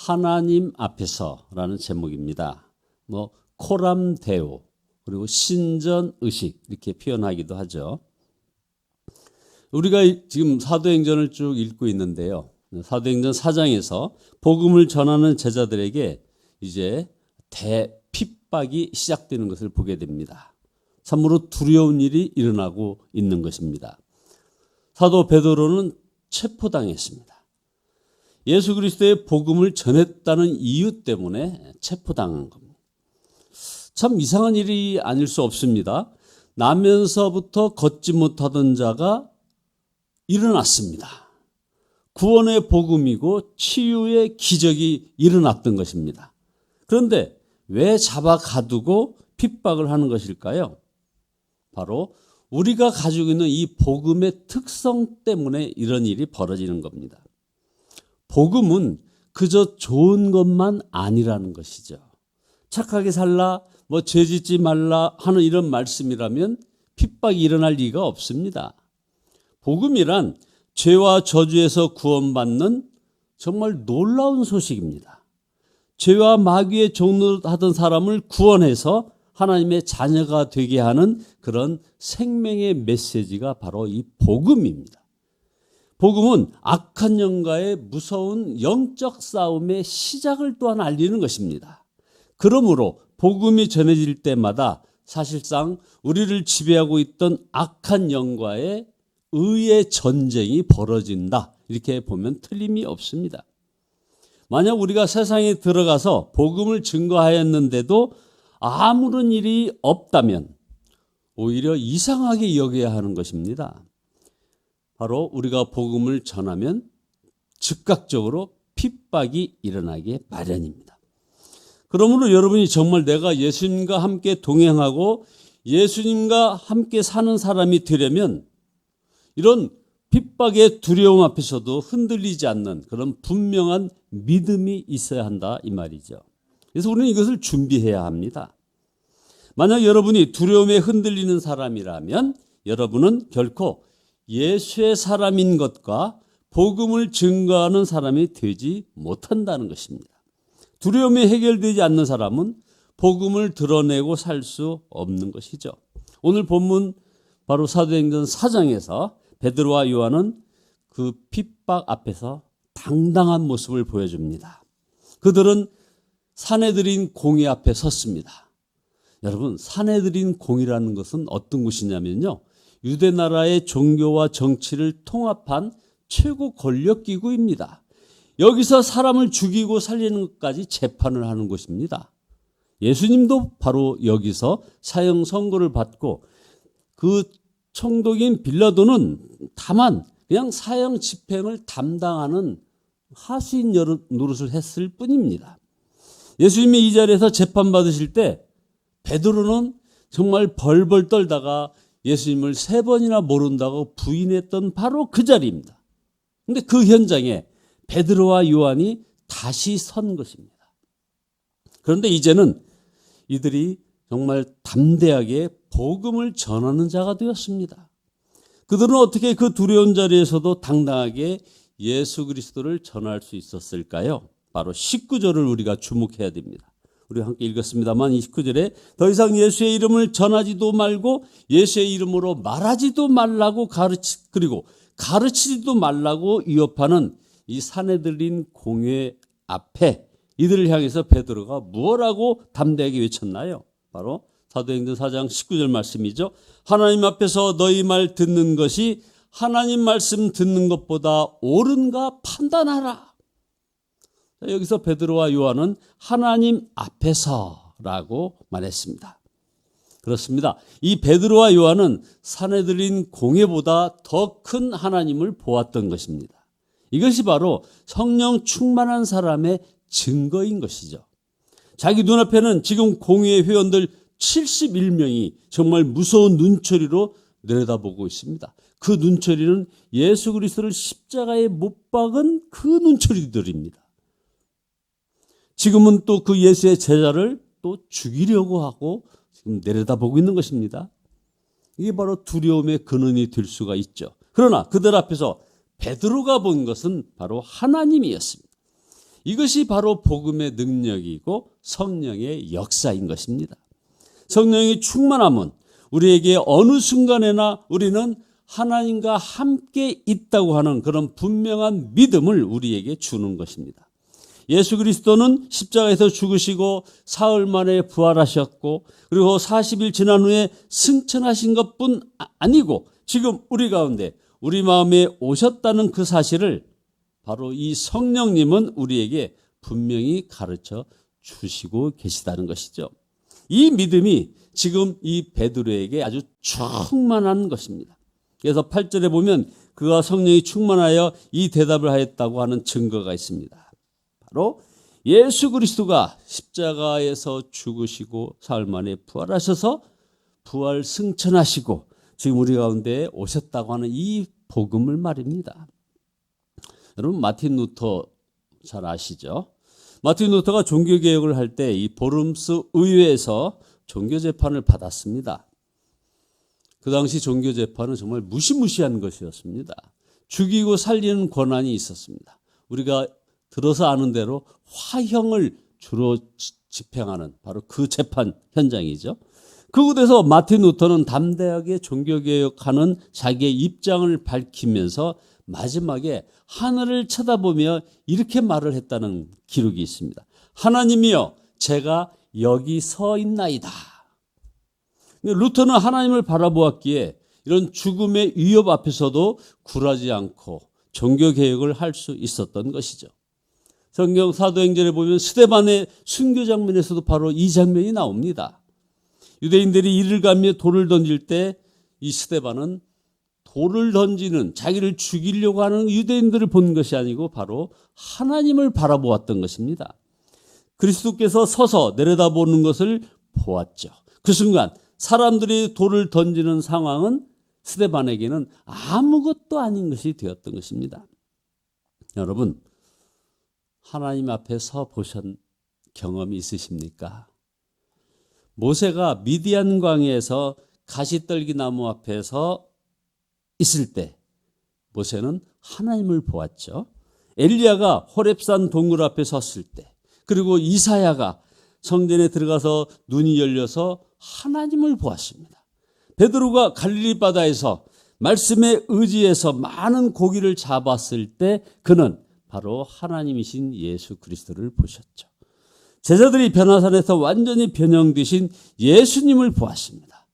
하나님 앞에서라는 제목입니다. 코람 데오 그리고 신전 의식 이렇게 표현하기도 하죠. 우리가 지금 사도행전을 쭉 읽고 있는데요. 사도행전 4장에서 복음을 전하는 제자들에게 이제 대핍박이 시작되는 것을 보게 됩니다. 참으로 두려운 일이 일어나고 있는 것입니다. 사도 베드로는 체포당했습니다. 예수 그리스도의 복음을 전했다는 이유 때문에 체포당한 겁니다. 참 이상한 일이 아닐 수 없습니다. 나면서부터 걷지 못하던 자가 일어났습니다. 구원의 복음이고 치유의 기적이 일어났던 것입니다. 그런데 왜 잡아 가두고 핍박을 하는 것일까요? 바로 우리가 가지고 있는 이 복음의 특성 때문에 이런 일이 벌어지는 겁니다. 복음은 그저 좋은 것만 아니라는 것이죠. 착하게 살라, 죄 짓지 말라 하는 이런 말씀이라면 핍박이 일어날 리가 없습니다. 복음이란 죄와 저주에서 구원받는 정말 놀라운 소식입니다. 죄와 마귀의 종노릇하던 사람을 구원해서 하나님의 자녀가 되게 하는 그런 생명의 메시지가 바로 이 복음입니다. 복음은 악한 영과의 무서운 영적 싸움의 시작을 또한 알리는 것입니다. 그러므로 복음이 전해질 때마다 사실상 우리를 지배하고 있던 악한 영과의 의의 전쟁이 벌어진다. 이렇게 보면 틀림이 없습니다. 만약 우리가 세상에 들어가서 복음을 증거하였는데도 아무런 일이 없다면 오히려 이상하게 여겨야 하는 것입니다. 바로 우리가 복음을 전하면 즉각적으로 핍박이 일어나기 마련입니다. 그러므로 여러분이 정말 내가 예수님과 함께 동행하고 예수님과 함께 사는 사람이 되려면 이런 핍박의 두려움 앞에서도 흔들리지 않는 그런 분명한 믿음이 있어야 한다 이 말이죠. 그래서 우리는 이것을 준비해야 합니다. 만약 여러분이 두려움에 흔들리는 사람이라면 여러분은 결코 예수의 사람인 것과 복음을 증거하는 사람이 되지 못한다는 것입니다. 두려움이 해결되지 않는 사람은 복음을 드러내고 살 수 없는 것이죠. 오늘 본문 바로 사도행전 4장에서 베드로와 요한은 그 핍박 앞에서 당당한 모습을 보여줍니다. 그들은 사내들인 공의 앞에 섰습니다. 여러분, 사내들인 공이라는 것은 어떤 곳이냐면요, 유대 나라의 종교와 정치를 통합한 최고 권력기구입니다. 여기서 사람을 죽이고 살리는 것까지 재판을 하는 곳입니다. 예수님도 바로 여기서 사형 선고를 받고 그 총독인 빌라도는 다만 그냥 사형 집행을 담당하는 하수인 노릇을 했을 뿐입니다. 예수님이 이 자리에서 재판받으실 때 베드로는 정말 벌벌 떨다가 예수님을 3번이나 모른다고 부인했던 바로 그 자리입니다. 그런데 그 현장에 베드로와 요한이 다시 선 것입니다. 그런데 이제는 이들이 정말 담대하게 복음을 전하는 자가 되었습니다. 그들은 어떻게 그 두려운 자리에서도 당당하게 예수 그리스도를 전할 수 있었을까요? 바로 19절을 우리가 주목해야 됩니다. 우리 함께 읽었습니다만 29절에 더 이상 예수의 이름을 전하지도 말고 예수의 이름으로 말하지도 말라고 그리고 가르치지도 말라고 위협하는 이 사내들인 공회 앞에 이들을 향해서 베드로가 무엇라고 담대하게 외쳤나요? 바로 사도행전 4장 19절 말씀이죠. 하나님 앞에서 너희 말 듣는 것이 하나님 말씀 듣는 것보다 옳은가 판단하라. 여기서 베드로와 요한은 하나님 앞에서라고 말했습니다. 그렇습니다. 이 베드로와 요한은 사내들인 공회보다 더 큰 하나님을 보았던 것입니다. 이것이 바로 성령 충만한 사람의 증거인 것이죠. 자기 눈앞에는 지금 공회의 회원들 71명이 정말 무서운 눈초리로 내려다보고 있습니다. 그 눈초리는 예수 그리스도를 십자가에 못 박은 그 눈초리들입니다. 지금은 또 그 예수의 제자를 또 죽이려고 하고 지금 내려다보고 있는 것입니다. 이게 바로 두려움의 근원이 될 수가 있죠. 그러나 그들 앞에서 베드로가 본 것은 바로 하나님이었습니다. 이것이 바로 복음의 능력이고 성령의 역사인 것입니다. 성령이 충만함은 우리에게 어느 순간에나 우리는 하나님과 함께 있다고 하는 그런 분명한 믿음을 우리에게 주는 것입니다. 예수 그리스도는 십자가에서 죽으시고 사흘 만에 부활하셨고 그리고 40일 지난 후에 승천하신 것뿐 아니고 지금 우리 가운데 우리 마음에 오셨다는 그 사실을 바로 이 성령님은 우리에게 분명히 가르쳐 주시고 계시다는 것이죠. 이 믿음이 지금 이 베드로에게 아주 충만한 것입니다. 그래서 8절에 보면 그가 성령이 충만하여 이 대답을 하였다고 하는 증거가 있습니다. 바로 예수 그리스도가 십자가에서 죽으시고 사흘 만에 부활하셔서 부활 승천하시고 지금 우리 가운데 오셨다고 하는 이 복음을 말입니다. 여러분 마틴 루터 잘 아시죠? 마틴 루터가 종교개혁을 할 때 이 보름스 의회에서 종교재판을 받았습니다. 그 당시 종교재판은 정말 무시무시한 것이었습니다. 죽이고 살리는 권한이 있었습니다. 우리가 들어서 아는 대로 화형을 주로 집행하는 바로 그 재판 현장이죠. 그곳에서 마틴 루터는 담대하게 종교개혁하는 자기의 입장을 밝히면서 마지막에 하늘을 쳐다보며 이렇게 말을 했다는 기록이 있습니다. 하나님이여 제가 여기 서 있나이다. 루터는 하나님을 바라보았기에 이런 죽음의 위협 앞에서도 굴하지 않고 종교개혁을 할 수 있었던 것이죠. 성경 사도행전에 보면 스데반의 순교 장면에서도 바로 이 장면이 나옵니다. 유대인들이 이를 가며 돌을 던질 때 이 스데반은 돌을 던지는 자기를 죽이려고 하는 유대인들을 본 것이 아니고 바로 하나님을 바라보았던 것입니다. 그리스도께서 서서 내려다보는 것을 보았죠. 그 순간 사람들이 돌을 던지는 상황은 스데반에게는 아무것도 아닌 것이 되었던 것입니다. 여러분 하나님 앞에 서 보신 경험이 있으십니까? 모세가 미디안 광야에서 가시떨기 나무 앞에서 있을 때 모세는 하나님을 보았죠. 엘리야가 호렙산 동굴 앞에 섰을 때 그리고 이사야가 성전에 들어가서 눈이 열려서 하나님을 보았습니다. 베드로가 갈릴리 바다에서 말씀에 의지해서 많은 고기를 잡았을 때 그는 바로 하나님이신 예수 그리스도를 보셨죠. 제자들이 변화산에서 완전히 변형되신 예수님을 보았습니다.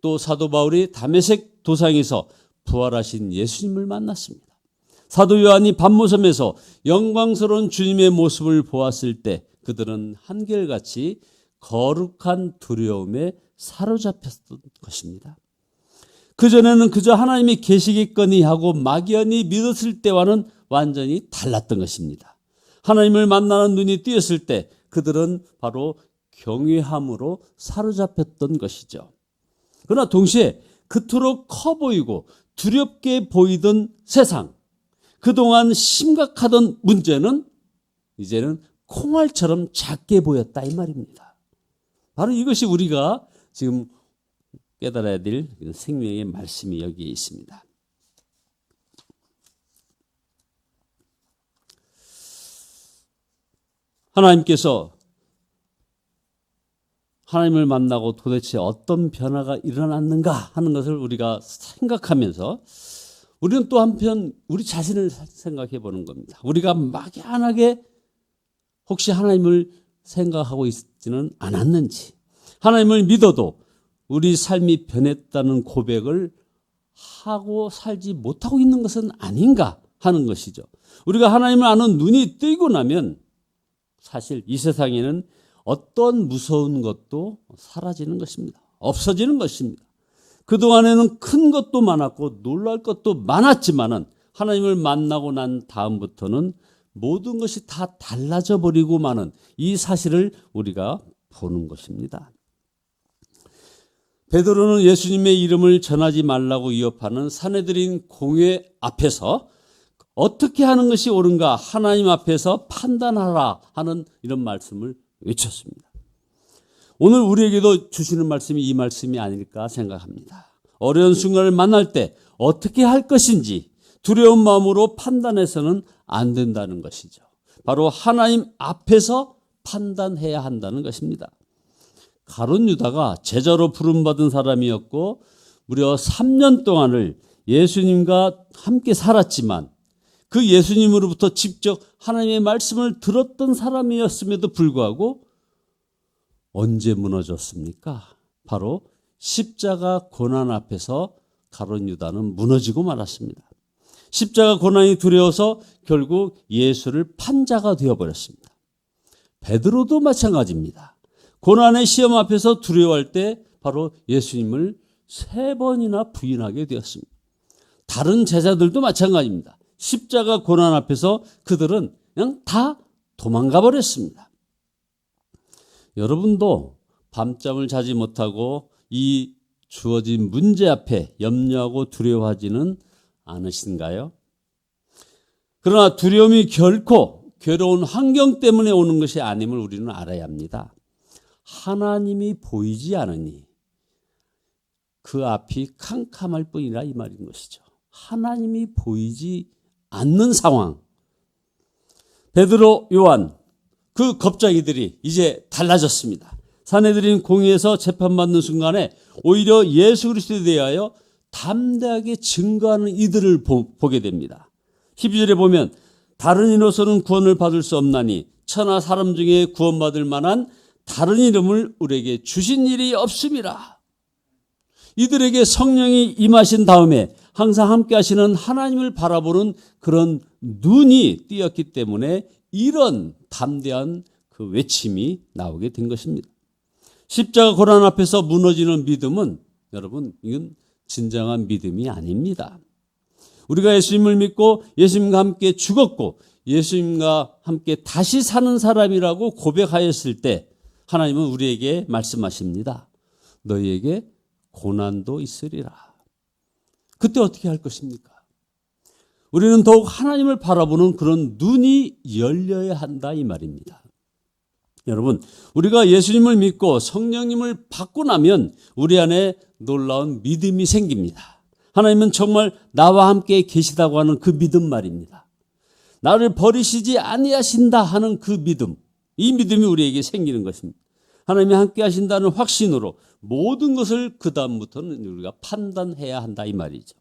또 사도 바울이 다메섹 도상에서 부활하신 예수님을 만났습니다. 사도 요한이 밤모섬에서 영광스러운 주님의 모습을 보았을 때 그들은 한결같이 거룩한 두려움에 사로잡혔던 것입니다. 그전에는 그저 하나님이 계시겠거니 하고 막연히 믿었을 때와는 완전히 달랐던 것입니다. 하나님을 만나는 눈이 뜨였을 때 그들은 바로 경외함으로 사로잡혔던 것이죠. 그러나 동시에 그토록 커 보이고 두렵게 보이던 세상, 그동안 심각하던 문제는 이제는 콩알처럼 작게 보였다 이 말입니다. 바로 이것이 우리가 지금 깨달아야 될 생명의 말씀이 여기에 있습니다. 하나님께서 하나님을 만나고 도대체 어떤 변화가 일어났는가 하는 것을 우리가 생각하면서 우리는 또 한편 우리 자신을 생각해 보는 겁니다. 우리가 막연하게 혹시 하나님을 생각하고 있지는 않았는지, 하나님을 믿어도 우리 삶이 변했다는 고백을 하고 살지 못하고 있는 것은 아닌가 하는 것이죠. 우리가 하나님을 아는 눈이 뜨이고 나면 사실 이 세상에는 어떤 무서운 것도 사라지는 것입니다. 없어지는 것입니다. 그동안에는 큰 것도 많았고 놀랄 것도 많았지만은 하나님을 만나고 난 다음부터는 모든 것이 다 달라져 버리고 마는 이 사실을 우리가 보는 것입니다. 베드로는 예수님의 이름을 전하지 말라고 위협하는 산헤드린 공회 앞에서 어떻게 하는 것이 옳은가 하나님 앞에서 판단하라 하는 이런 말씀을 외쳤습니다. 오늘 우리에게도 주시는 말씀이 이 말씀이 아닐까 생각합니다. 어려운 순간을 만날 때 어떻게 할 것인지 두려운 마음으로 판단해서는 안 된다는 것이죠. 바로 하나님 앞에서 판단해야 한다는 것입니다. 가룟 유다가 제자로 부름받은 사람이었고 무려 3년 동안을 예수님과 함께 살았지만 그 예수님으로부터 직접 하나님의 말씀을 들었던 사람이었음에도 불구하고 언제 무너졌습니까? 바로 십자가 고난 앞에서 가룟 유다는 무너지고 말았습니다. 십자가 고난이 두려워서 결국 예수를 판 자가 되어버렸습니다. 베드로도 마찬가지입니다. 고난의 시험 앞에서 두려워할 때 바로 예수님을 3번이나 부인하게 되었습니다. 다른 제자들도 마찬가지입니다. 십자가 고난 앞에서 그들은 그냥 다 도망가 버렸습니다. 여러분도 밤잠을 자지 못하고 이 주어진 문제 앞에 염려하고 두려워하지는 않으신가요? 그러나 두려움이 결코 괴로운 환경 때문에 오는 것이 아님을 우리는 알아야 합니다. 하나님이 보이지 않으니 그 앞이 캄캄할 뿐이라 이 말인 것이죠. 하나님이 보이지 않는 상황. 베드로, 요한, 그 겁쟁이들이 이제 달라졌습니다. 산헤드린 공의에서 재판받는 순간에 오히려 예수 그리스도에 대하여 담대하게 증거하는 이들을 보게 됩니다. 12절에 보면 다른 이로서는 구원을 받을 수 없나니 천하 사람 중에 구원받을 만한 다른 이름을 우리에게 주신 일이 없음이라. 이들에게 성령이 임하신 다음에 항상 함께 하시는 하나님을 바라보는 그런 눈이 띄었기 때문에 이런 담대한 그 외침이 나오게 된 것입니다. 십자가 고난 앞에서 무너지는 믿음은 여러분 이건 진정한 믿음이 아닙니다. 우리가 예수님을 믿고 예수님과 함께 죽었고 예수님과 함께 다시 사는 사람이라고 고백하였을 때 하나님은 우리에게 말씀하십니다. 너희에게 고난도 있으리라. 그때 어떻게 할 것입니까? 우리는 더욱 하나님을 바라보는 그런 눈이 열려야 한다 이 말입니다. 여러분, 우리가 예수님을 믿고 성령님을 받고 나면 우리 안에 놀라운 믿음이 생깁니다. 하나님은 정말 나와 함께 계시다고 하는 그 믿음 말입니다. 나를 버리시지 아니하신다 하는 그 믿음, 이 믿음이 우리에게 생기는 것입니다. 하나님이 함께 하신다는 확신으로 모든 것을 그 다음부터는 우리가 판단해야 한다 이 말이죠.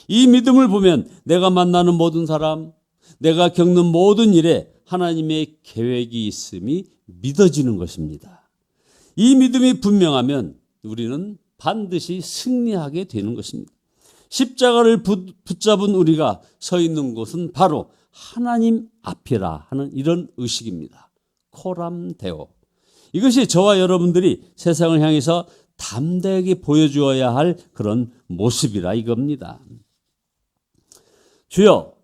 이 믿음을 보면 내가 만나는 모든 사람, 내가 겪는 모든 일에 하나님의 계획이 있음이 믿어지는 것입니다. 이 믿음이 분명하면 우리는 반드시 승리하게 되는 것입니다. 십자가를 붙잡은 우리가 서 있는 곳은 바로 하나님 앞이라 하는 이런 의식입니다. 코람 데오. 이것이 저와 여러분들이 세상을 향해서 담대하게 보여주어야 할 그런 모습이라 이겁니다. 주여,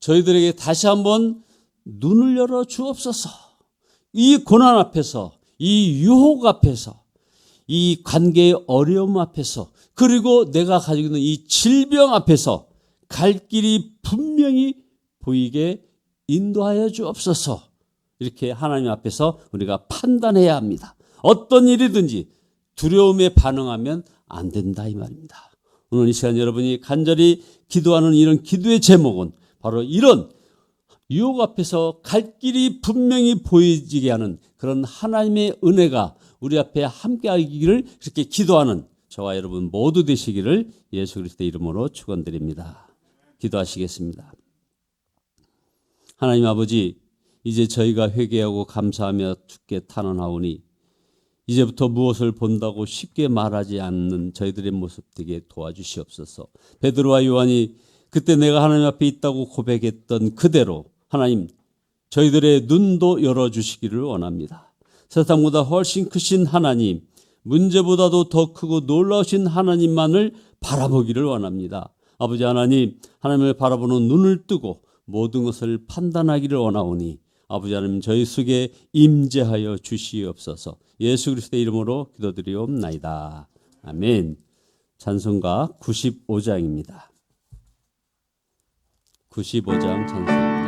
저희들에게 다시 한번 눈을 열어 주옵소서. 이 고난 앞에서, 이 유혹 앞에서, 이 관계의 어려움 앞에서, 그리고 내가 가지고 있는 이 질병 앞에서 갈 길이 분명히 보이게 인도하여 주옵소서. 이렇게 하나님 앞에서 우리가 판단해야 합니다. 어떤 일이든지 두려움에 반응하면 안 된다 이 말입니다. 오늘 이 시간 여러분이 간절히 기도하는 이런 기도의 제목은 바로 이런 유혹 앞에서 갈 길이 분명히 보이지게 하는 그런 하나님의 은혜가 우리 앞에 함께 하기를 그렇게 기도하는 저와 여러분 모두 되시기를 예수 그리스도의 이름으로 축원드립니다. 기도하시겠습니다. 하나님 아버지, 이제 저희가 회개하고 감사하며 주께 탄원하오니 이제부터 무엇을 본다고 쉽게 말하지 않는 저희들의 모습 되게 도와주시옵소서. 베드로와 요한이 그때 내가 하나님 앞에 있다고 고백했던 그대로 하나님 저희들의 눈도 열어주시기를 원합니다. 세상보다 훨씬 크신 하나님, 문제보다도 더 크고 놀라우신 하나님만을 바라보기를 원합니다. 아버지 하나님, 하나님을 바라보는 눈을 뜨고 모든 것을 판단하기를 원하오니 아버지 하나님 저희 속에 임재하여 주시옵소서. 예수 그리스도의 이름으로 기도드리옵나이다. 아멘. 찬송가 95장입니다. 95장 찬송입니다.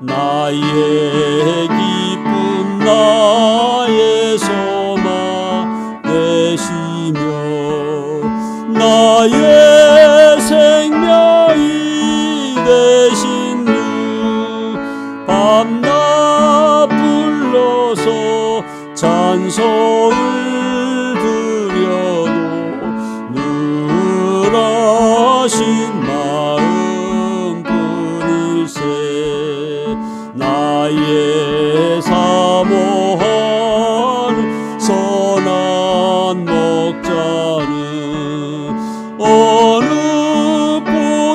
나의 기쁨 찬송을 드려도 늘 하신 마음뿐일세. 나의 사모하는 선한 목자는 어느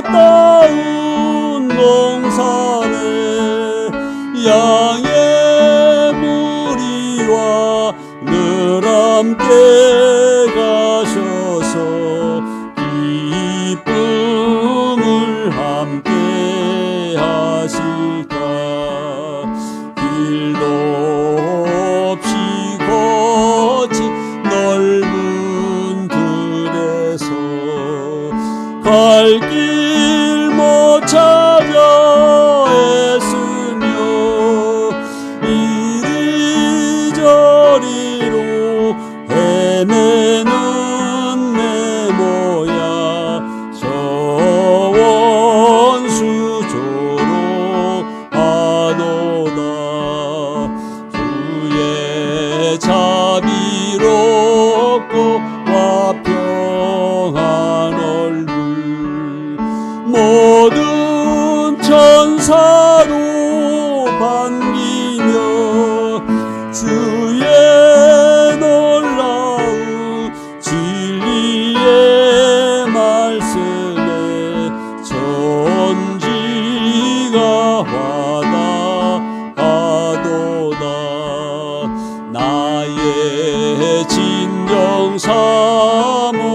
꽃다운 동산에 양의 무리와 늘 함께 가셔서 기쁨을 함께 하실까. 길도 없이 거친 넓은 들에서 갈 길 못 찾아 애쓰며 이리저리로 헤매는 내 모야 저 원수조로 하노다. 주의 자비롭고 화평한 얼굴 모든 천사도 반기며 주의 놀라운 진리의 말씀에 천지가 와닿아도다. 나의 진정 사모하는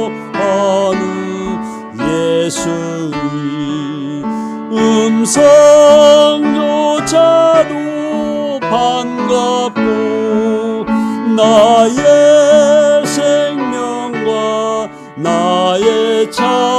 예수의 음성조차도 반갑고 나의 생명과 나의 참